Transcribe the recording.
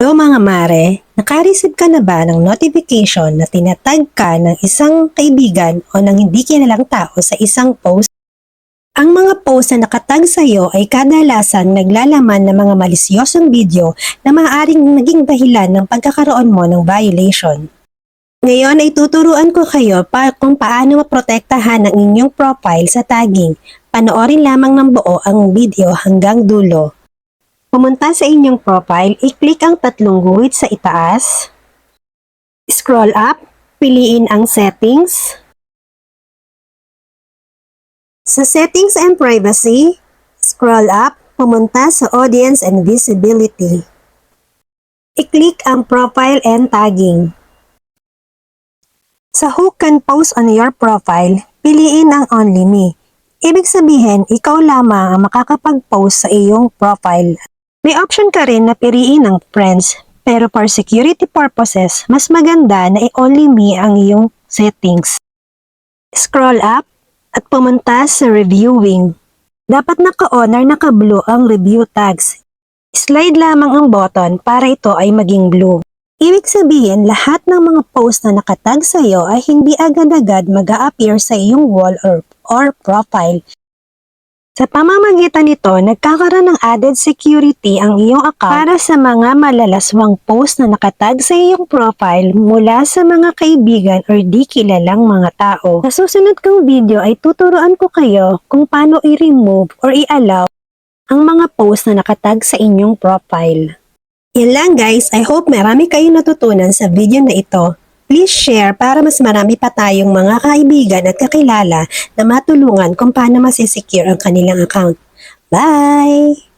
Hello mga mare, naka-receive ka na ba ng notification na tinatag ka ng isang kaibigan o ng hindi kilalang tao sa isang post? Ang mga post na nakatag sa iyo ay kadalasan naglalaman ng mga malisyosong video na maaaring naging dahilan ng pagkakaroon mo ng violation. Ngayon ay tuturuan ko kayo kung paano maprotektahan ang inyong profile sa tagging. Panoorin lamang ng buo ang video hanggang dulo. Pumunta sa inyong profile, i-click ang tatlong guhit sa itaas. Scroll up, piliin ang settings. Sa settings and privacy, scroll up, pumunta sa audience and visibility. I-click ang profile and tagging. Sa who can post on your profile, piliin ang only me. Ibig sabihin, ikaw lamang ang makakapag-post sa iyong profile. May option ka rin na piliin ang friends, pero for security purposes, mas maganda na i-only me ang iyong settings. Scroll up at pumunta sa reviewing. Dapat naka-on or naka-blue ang review tags. Slide lamang ang button para ito ay maging blue. Ibig sabihin, lahat ng mga post na nakatag sa iyo ay hindi agad-agad mag-a-appear sa iyong wall or profile. Sa pamamagitan nito, nagkakaroon ng added security ang iyong account para sa mga malalaswang post na nakatag sa iyong profile mula sa mga kaibigan o di kilalang mga tao. Sa susunod kong video ay tuturuan ko kayo kung paano i-remove or i-allow ang mga post na nakatag sa inyong profile. Yan lang guys, I hope marami kayong natutunan sa video na ito. Please share para mas marami pa tayong mga kaibigan at kakilala na matulungan kung paano masisecure ang kanilang account. Bye!